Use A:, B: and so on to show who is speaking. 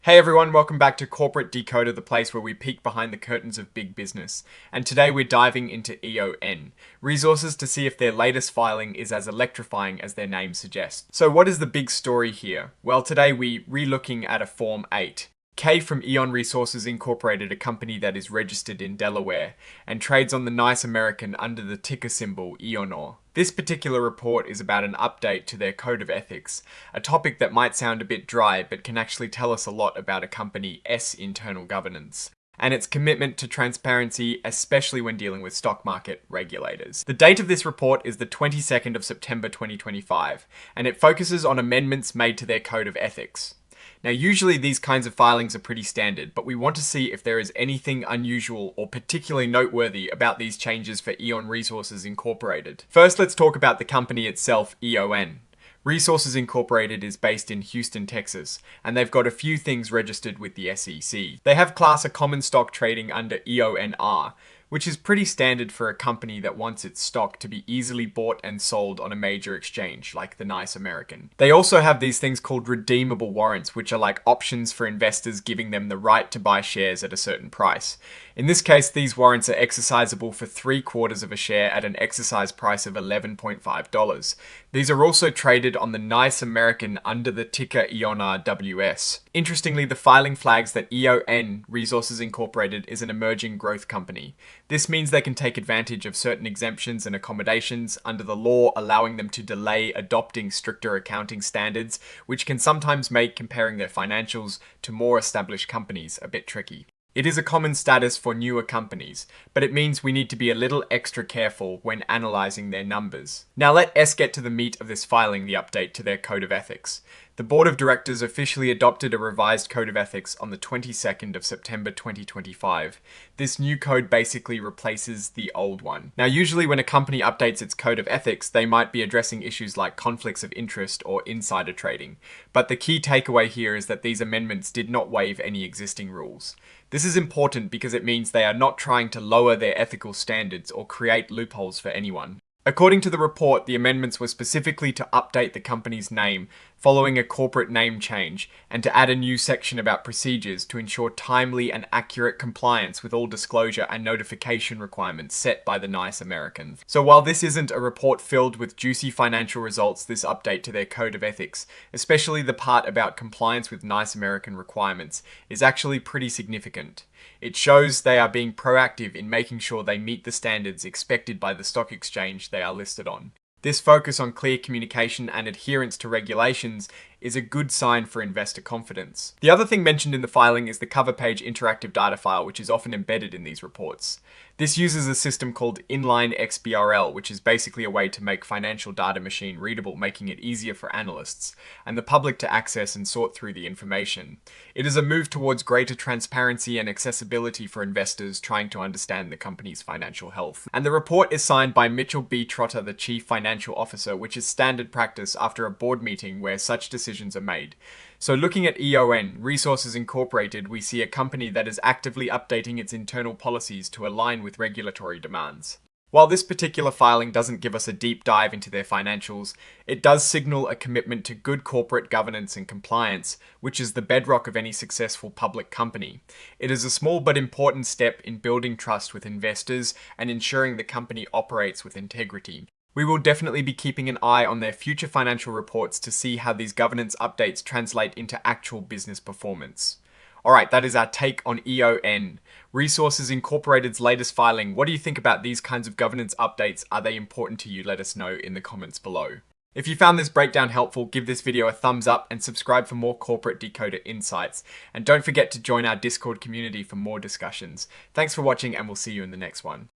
A: Hey everyone, welcome back to Corporate Decoder, the place where we peek behind the curtains of big business. And today we're diving into E.O.N, Resources, to see if their latest filing is as electrifying as their name suggests. So what is the big story here? Well, today we're re-looking at a Form 8. K from E.ON Resources Inc, a company that is registered in Delaware and trades on the NYSE American under the ticker symbol E.O.N. This particular report is about an update to their code of ethics, a topic that might sound a bit dry but can actually tell us a lot about a company's internal governance and its commitment to transparency, especially when dealing with stock market regulators. The date of this report is the 22nd of September 2025, and it focuses on amendments made to their code of ethics. Now, usually these kinds of filings are pretty standard, but we want to see if there is anything unusual or particularly noteworthy about these changes for E.ON Resources Incorporated. First, let's talk about the company itself, E.O.N. Resources Incorporated is based in Houston, Texas, and they've got a few things registered with the SEC. They have Class A common stock trading under EONR, which is pretty standard for a company that wants its stock to be easily bought and sold on a major exchange, like the NYSE American. They also have these things called redeemable warrants, which are like options for investors, giving them the right to buy shares at a certain price. In this case, these warrants are exercisable for 3/4 of a share at an exercise price of $11.5. These are also traded on the NYSE American under the ticker EONRWS. Interestingly, the filing flags that E.O.N Resources Incorporated is an emerging growth company. This means they can take advantage of certain exemptions and accommodations under the law, allowing them to delay adopting stricter accounting standards, which can sometimes make comparing their financials to more established companies a bit tricky. It is a common status for newer companies, but it means we need to be a little extra careful when analysing their numbers. Now let us get to the meat of this filing, the update to their Code of Ethics. The Board of Directors officially adopted a revised Code of Ethics on the 22nd of September 2025. This new code basically replaces the old one. Now, usually when a company updates its Code of Ethics, they might be addressing issues like conflicts of interest or insider trading. But the key takeaway here is that these amendments did not waive any existing rules. This is important because it means they are not trying to lower their ethical standards or create loopholes for anyone. According to the report, the amendments were specifically to update the company's name following a corporate name change and to add a new section about procedures to ensure timely and accurate compliance with all disclosure and notification requirements set by the NYSE American. So while this isn't a report filled with juicy financial results, this update to their Code of Ethics, especially the part about compliance with NYSE American requirements, is actually pretty significant. It shows they are being proactive in making sure they meet the standards expected by the stock exchange they are listed on. This focus on clear communication and adherence to regulations is a good sign for investor confidence. The other thing mentioned in the filing is the cover page interactive data file, which is often embedded in these reports. This uses a system called inline XBRL, which is basically a way to make financial data machine readable, making it easier for analysts and the public to access and sort through the information. It is a move towards greater transparency and accessibility for investors trying to understand the company's financial health. And the report is signed by Mitchell B. Trotter, the Chief Financial Officer, which is standard practice after a board meeting where such decisions are made. So looking at E.O.N Resources Incorporated, we see a company that is actively updating its internal policies to align with regulatory demands. While this particular filing doesn't give us a deep dive into their financials, it does signal a commitment to good corporate governance and compliance, which is the bedrock of any successful public company. It is a small but important step in building trust with investors and ensuring the company operates with integrity. We will definitely be keeping an eye on their future financial reports to see how these governance updates translate into actual business performance. Alright, that is our take on E.O.N Resources Incorporated's latest filing. What do you think about these kinds of governance updates? Are they important to you? Let us know in the comments below. If you found this breakdown helpful, give this video a thumbs up and subscribe for more Corporate Decoder insights. And don't forget to join our Discord community for more discussions. Thanks for watching, and we'll see you in the next one.